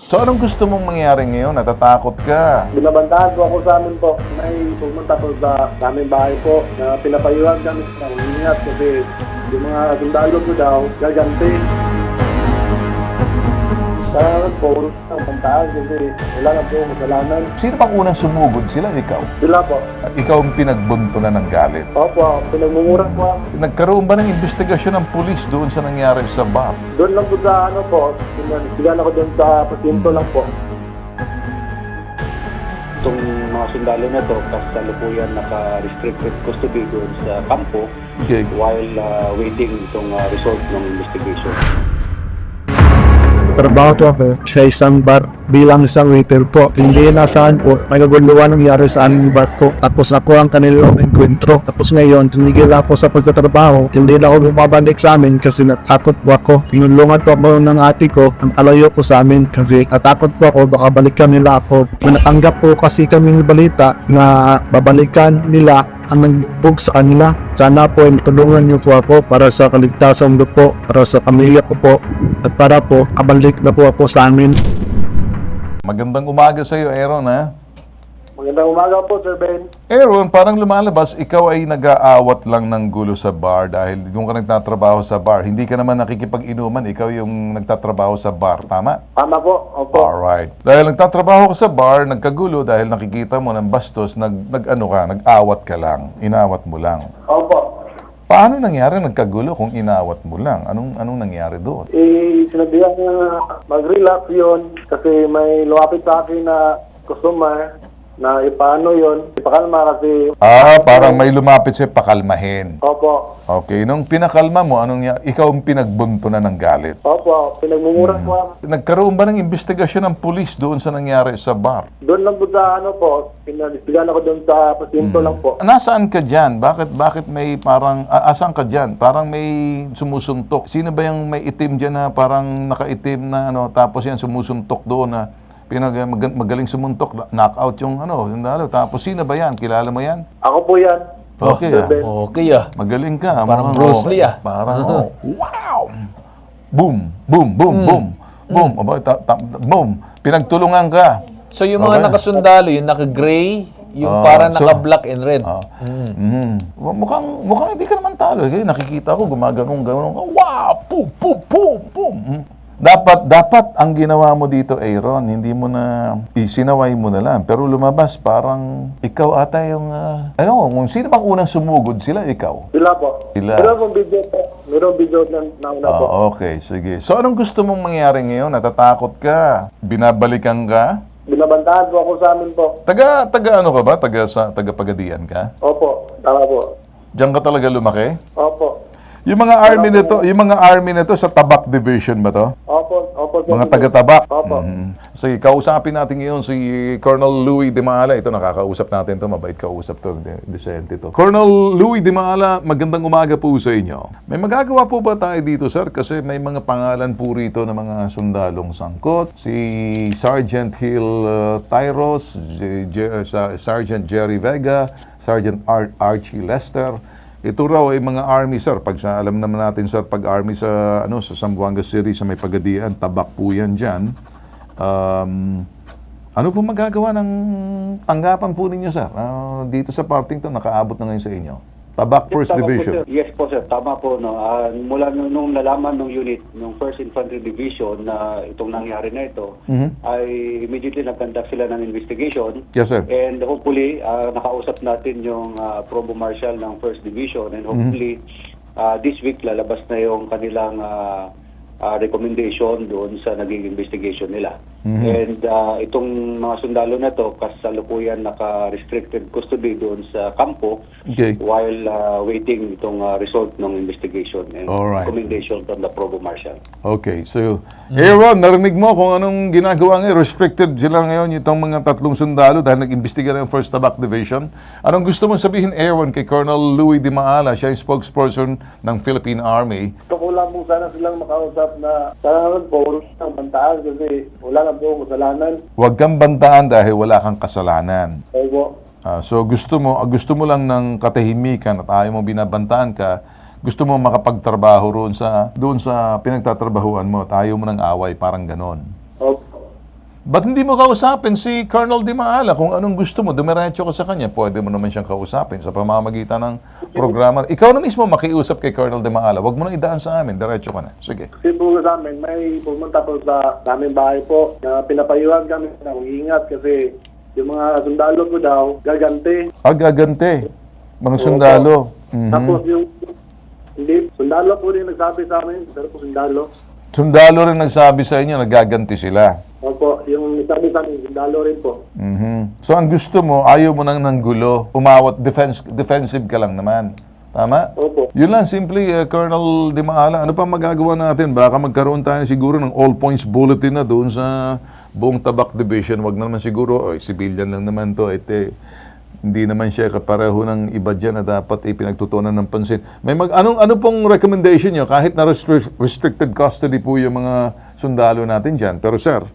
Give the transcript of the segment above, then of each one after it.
So anong gusto mong mangyari ngayon? Natatakot ka? Binabantahan po ako sa amin po. May pumunta po sa aming bahay po na pinapayuhan kami ng ingat kasi yung mga sundalo ko daw gaganti. Kaya po, bantahan kasi wala na po kasalanan. Sino bang unang sumugod? Sila ikaw? Sila po. Ikaw ang pinagbuntunan ng galit. Opo, pinagmumura po ako. Nagkaroon ba ng investigasyon ng pulis doon sa nangyari sa bar? Doon lang po sa ano po, pinagsigan ako doon sa pasyento lang po. Itong mga sundalo na to, kasalukuyan naka-restricted custody doon sa kampo Okay. while waiting itong result ng investigation. Trabaho to ako sa isang bar bilang isang waiter po. Hindi nasaan po, may kaguluhan nangyari sa aming bar ko. Tapos ako ang kanilang enkwentro. Tapos ngayon, tumigil ako sa pagkatrabaho. Hindi na ako bumabalik sa amin kasi natakot po ako. Tinulungan po ako ng ate ko, ang alayo po sa amin kasi natakot po ako, baka balikan nila ako. Natanggap po kasi kaming balita na babalikan nila ang nagbug sa kanila. Sana po ay tulungan niyo po ako para sa kaligtasan ko po, para sa pamilya ko po, at para po kabalik na po ako sa amin. Magandang umaga sa iyo, Aaron, ha? Magandang umaga po, Sir Ben. Aaron, parang lumalabas, ikaw ay nag-aawat lang ng gulo sa bar dahil yung ka nagtatrabaho sa bar. Hindi ka naman nakikipag-inuman, ikaw yung nagtatrabaho sa bar, tama? Tama po, opo. Alright. Dahil nagtatrabaho ka sa bar, nagkagulo dahil nakikita mo ng bastos, nag-awat ka lang, inawat mo lang. Opo. Paano nangyari nagkagulo kung inawat mo lang? Anong nangyari doon? Sinabihan na mag-relax yun kasi may lumapit sa akin na customer na ipaano yun, ipakalma kasi... Parang may lumapit sa'yo pakalmahin. Opo. Okay, nung pinakalma mo, ikaw ang pinagbuntunan ng galit. Opo, pinagmumura po ako. Nagkaroon ba ng investigasyon ng pulis doon sa nangyari sa bar? Doon lang po sa ano po, pinagsigan ako doon sa pasyento lang po. Nasaan ka dyan? Bakit may parang, asaan ka dyan? Parang may sumusuntok. Sino ba yung may itim dyan na parang nakaitim na tapos yan sumusuntok doon na magaling sumuntok, knockout yung tapos sino ba yan? Kilala mo yan? Ako po yan. Okay, Sir Ben. Okay ah. magaling ka. Parang Bruce Lee, ah. Parang, wow! Boom! Boom! Boom! Boom! Boom! Boom! Pinagtulungan ka. So yung mga Okay. nakasundalo, yung naka-gray, yung parang naka-black and red. Mukhang hindi ka naman talo. Nakikita ko gumaganong. Wow! Boom! Boom! Boom! Boom! Dapat ang ginawa mo dito, Aaron, hindi mo na isinaway mo na lang. Pero lumabas parang ikaw ata yung kung sino bang unang sumugod, sila ikaw. Sila po. Sila. Meron pong video po. Meron video na nauna po. Okay, sige. So anong gusto mong mangyari ngayon? Natatakot ka? Binabalikan ka? Binabantahan po ako sa amin po. Taga ano ka ba? Taga Pagadian ka? Opo, tama po. Diyan ka talaga lumaki? Opo. Yung mga army na to sa Tabak Division ba to? Opo. Mga taga-Tabak? Opo. Sige, kausapin natin ngayon si Colonel Louie De Maala. Ito, nakakausap natin to. Mabait kausap to. Decente to. Colonel Louie De Maala, magandang umaga po sa inyo. May magagawa po ba tayo dito, sir? Kasi may mga pangalan po rito ng mga sundalong sangkot. Si Sergeant Hill Tyros, Sergeant Jerry Vega, Sergeant Archie Lester. Ito raw ay mga army, sir. Alam naman natin, sir, pag army sa Zamboanga City, sa may Pagadian, Tabak po yan dyan. Ano po magagawa ng tanggapan po ninyo, sir? Dito sa Partington, nakaabot na ngayon sa inyo. Tabak First Tama Division. Po, sir. Yes po sir, tama po. No? Mula nung nalaman ng unit, ng 1st Infantry Division na itong nangyari na ito, ay immediately nag-conduct sila ng investigation. Yes, sir. And hopefully, nakausap natin yung Provo Marshal ng 1st Division. And hopefully, this week lalabas na yung kanilang recommendation doon sa naging investigation nila. And itong mga sundalo na to, kasalukuyan naka-restricted custody doon sa kampo while waiting itong result ng investigation and Alright. recommendation from the Provo Marshal. Okay, so, Aaron, narinig mo kung anong ginagawa ngayon. Restricted sila ngayon itong mga tatlong sundalo dahil nag-imbestiga ng 1st Tabak Division. Anong gusto mong sabihin, Aaron, kay Colonel Louie De Maala, siya yung spokesperson ng Philippine Army? Gusto ko lang po sana silang makausap na sana naman po, huwag silang bantaan kasi wala na po kasalanan. Huwag kang bantaan dahil wala kang kasalanan. Opo. So gusto mo lang ng katahimikan at ayaw mo binabantaan ka, gusto mo makapagtrabaho doon sa pinagtatrabahuan mo at ayaw mo ng away, parang ganon. Opo. Ba't hindi mo kausapin si Colonel Di Maala? Kung anong gusto mo, dumiretso ka sa kanya. Pwede mo naman siyang kausapin sa pamamagitan ng programa. Ikaw na mismo makiusap kay Colonel Di Maala. Huwag mo na idaan sa amin. Diretso ka na. Sige. Kasi po sa amin, may pumunta po sa aming bahay po na pinapayuhan kami na ingat kasi yung mga sundalo po daw, gagante. Gagante. Mga sundalo. Mhm. Tapos yung, hindi, sundalo po rin nagsabi sa amin, pero po sundalo. Sundalo rin nagsabi sa inyo, nagaganti sila. Opo, yung nagsabi sa amin, sundalo rin po. Mhm. So ang gusto mo, ayaw mo nang ng gulo. Umawat, defensive ka lang naman. Tama? Opo. Yun lang, simply, Colonel Di Maala, ano pa magagawa natin? Baka magkaroon tayo siguro ng all-points bulletin na doon sa buong Tabak Division. Wag na naman siguro, civilian lang naman to. Hindi naman siya kapareho ng iba dyan na dapat pinagtutunan ng pansin. Ano pong recommendation nyo? Kahit na restricted custody po yung mga sundalo natin dyan. Pero sir,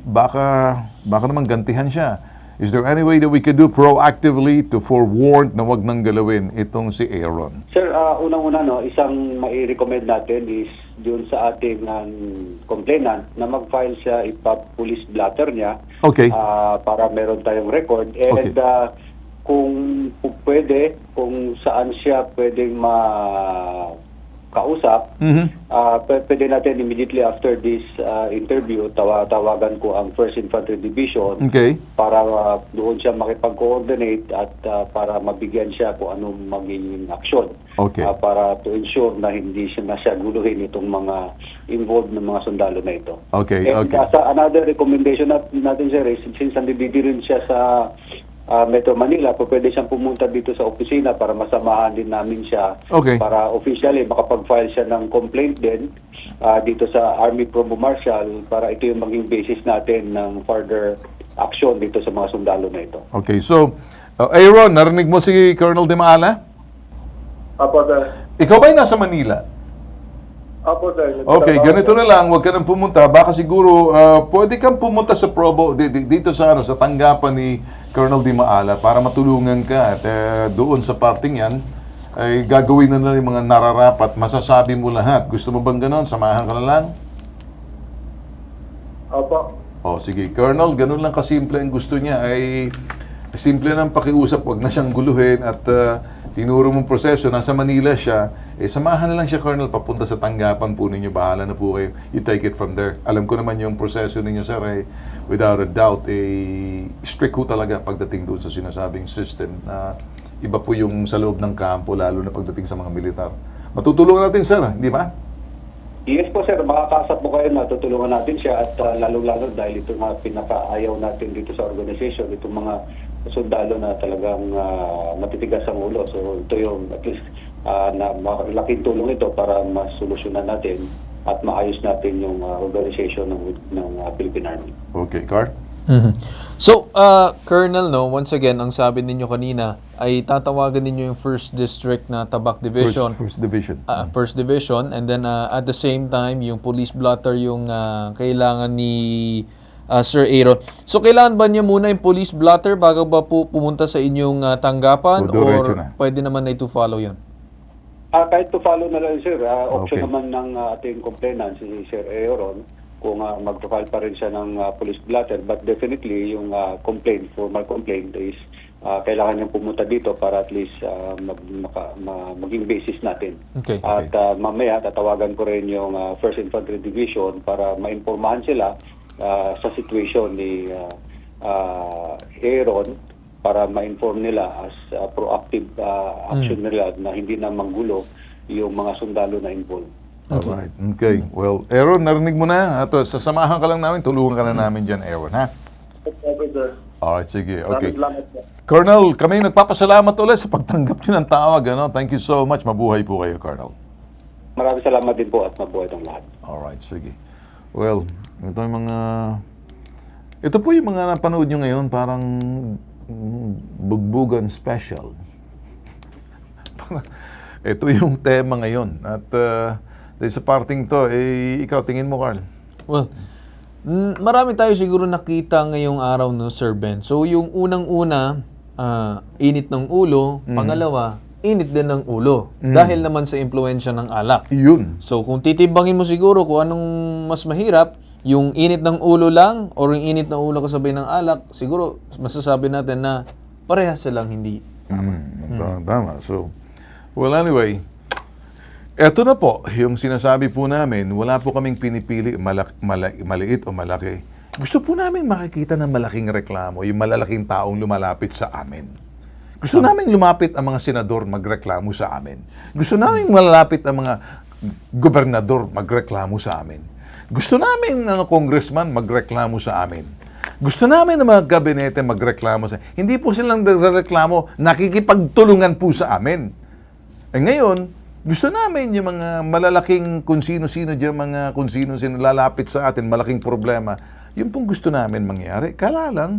baka naman gantihan siya. Is there any way that we could do proactively to forewarn na wag nang galawin itong si Aaron? Sir, unang-una, isang mai-recommend natin is doon sa ating complainant na mag-file siya ipa-police blotter niya Okay. para meron tayong record. And Okay. kung pwede, kung saan siya pwedeng makausap, pwede natin immediately after this interview, tawagan ko ang 1st Infantry Division Okay. para doon siya makipag-coordinate at para mabigyan siya kung anong magiging aksyon. Okay. Para to ensure na hindi siya guluhin itong mga involved ng mga sundalo na ito. Okay, And okay. sa another recommendation natin, sir, is since nandito rin siya sa Metro Manila, pwede siyang pumunta dito sa opisina para masamahan din namin siya Okay. para officially makapag-file siya ng complaint din dito sa Army Provo Marshal para ito yung maging basis natin ng further action dito sa mga sundalo na ito. Okay, so, Aaron, narinig mo si Colonel Di Maala? Opo, sir. Ikaw ba'y nasa Manila? Opo, sir. Okay, ganito na lang, huwag ka nang pumunta. Baka siguro, pwede kang pumunta sa Provo, dito sa tanggapan ni Colonel Di Maala para matulungan ka. At doon sa parting yan, ay gagawin na lang yung mga nararapat, masasabi mo lahat. Gusto mo bang ganon? Samahan ka na lang? Opo. Sige, Colonel, ganun lang kasimple ang gusto niya ay simple ng pakiusap, wag na siyang guluhin at tinuro mong proseso, nasa Manila siya, samahan na lang siya, Colonel, papunta sa tanggapan po ninyo, bahala na po kayo. You take it from there. Alam ko naman yung proseso ninyo, sir, without a doubt, strict ho talaga pagdating doon sa sinasabing system na iba po yung sa loob ng kampo, lalo na pagdating sa mga militar. Matutulungan natin, sir, hindi ba? Yes po, sir. Makakasap po kayo na tutulungan natin siya at lalo-lalo dahil ito nga pinakaayaw natin dito sa organization, itong mga sundalo na talagang matitigas ang ulo. So ito yung at least na malaking tulong ito para masolusyonan natin at maayos natin yung organization ng Philippine Army. Okay, Cart? So, Colonel, once again, ang sabi ninyo kanina ay tatawagan ninyo yung 1st District na Tabak Division. First Division. First Division, and then at the same time, yung police blotter yung kailangan ni Sir Aaron. So, kailangan ba niya muna yung police blotter bago ba po pumunta sa inyong tanggapan? O, diretso Or na. pwede naman na to follow yun? Kahit to follow na lang, sir. Option Okay. naman ng ating complainant, si Sir Aaron, kung mag-file pa rin siya ng police blotter. But definitely, yung formal complaint is kailangan niyang pumunta dito para at least maging basis natin. Okay. At mamaya, tatawagan ko rin yung 1st Infantry Division para maimpormahan sila sa situation ni Aaron para ma-inform nila as proactive action nila na hindi na manggulo yung mga sundalo na involved. Alright. Okay. Well, Aaron, narinig mo na. At sasamahan ka lang namin. Tulungan ka na namin dyan, Aaron, ha? Opo, sir. Alright, sige. Okay. Salamat po. Colonel, kami nagpapasalamat ulit sa pagtanggap nyo ng tawag. Thank you so much. Mabuhay po kayo, Colonel. Maraming salamat din po at mabuhay ng lahat. Alright, sige. Well, ito po yung mga napanood nyo ngayon, parang bugbugan special. Ito yung tema ngayon. At sa parting to, ikaw, tingin mo, Carl? Well, marami tayo siguro nakita ngayong araw, Sir Ben. So, yung unang-una, init ng ulo. Pangalawa, init din ng ulo. Dahil naman sa impluensya ng alak. Yun. So, kung titimbangin mo siguro kung anong mas mahirap, yung init ng ulo lang or yung init ng ulo kasabay ng alak, siguro masasabi natin na parehas silang hindi. Tama. So, well anyway, eto na po, yung sinasabi po namin, wala po kaming pinipili maliit o malaki. Gusto po namin makikita ng malaking reklamo, yung malalaking taong lumalapit sa amin. Gusto namin lumapit ang mga senador magreklamo sa amin. Gusto namin malalapit ang mga gobernador magreklamo sa amin. Gusto namin ang congressman magreklamo sa amin. Gusto namin ng mga gabinete magreklamo sa amin. Hindi po silang nagreklamo, nakikipagtulungan po sa amin. Ngayon, gusto namin yung mga malalaking kung sino-sino dyan, mga kung sino-sino lalapit sa atin, malaking problema. Yun pong gusto namin mangyari. Kala lang,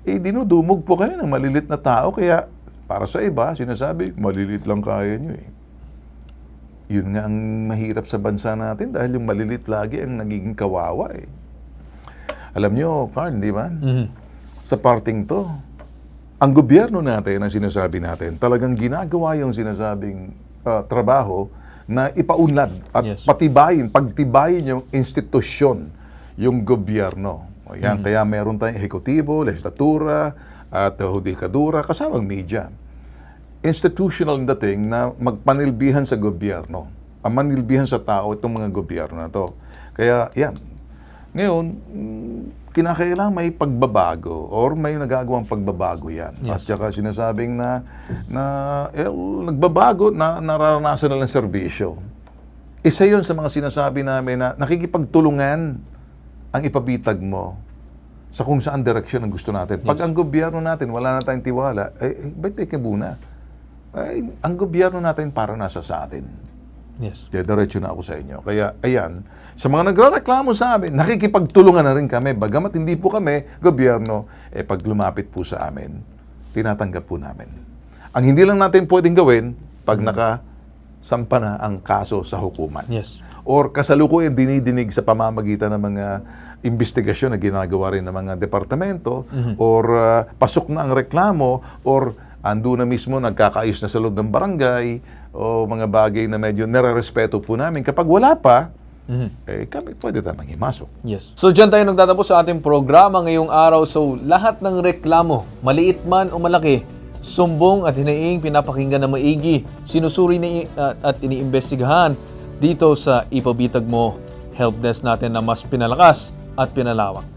dinudumog po kami ng malilit na tao. Kaya, para sa iba, sinasabi, malilit lang kaya nyo eh. Yun nga ang mahirap sa bansa natin dahil yung malilit lagi ang nagiging kawawa eh. Alam nyo, Carl, di ba? Sa parting to, ang gobyerno natin, ang sinasabi natin, talagang ginagawa yung sinasabing trabaho na ipaunlad at Yes. pagtibayin yung institusyon, yung gobyerno. O yan, kaya meron tayong ehekutibo, legislatura, at hudikadura, kasamang media. Institutional ang dating na magpanilbihan sa gobyerno. Ang manilbihan sa tao itong mga gobyerno na to. Kaya yan. Ngayon, kinakailangan may pagbabago or may nagagawang pagbabago yan. At saka sinasabing na nagbabago na nararanasan na ng serbisyo. Isa yun sa mga sinasabi namin na nakikipagtulungan ang ipabitag mo sa kung saan direksyon ang gusto natin. Pag ang gobyerno natin wala na tayong tiwala, ba't tayo muna? Ang gobyerno natin para nasa sa atin. Yes. Diretso na ako sa inyo. Kaya, ayan, sa mga nagreklamo sa amin, nakikipagtulungan na rin kami. Bagamat hindi po kami, gobyerno, pag lumapit po sa amin, tinatanggap po namin. Ang hindi lang natin pwedeng gawin, pag nakasampa na ang kaso sa hukuman. Yes. Or kasalukuyan dinidinig sa pamamagitan ng mga investigasyon na ginagawa rin ng mga departamento, or pasok na ang reklamo, or ando na mismo nagkakaayos na sa loob ng barangay, o mga bagay na medyo nare-respeto po namin. Kapag wala pa, kami pwede tayong himasok. Yes. So dyan tayo nagtatapos sa ating programa ngayong araw. So lahat ng reklamo, maliit man o malaki, sumbong at hinaing pinapakinggan na maigi, sinusuri at iniimbestigahan dito sa Ipabitag Mo Helpdesk natin na mas pinalakas at pinalawak.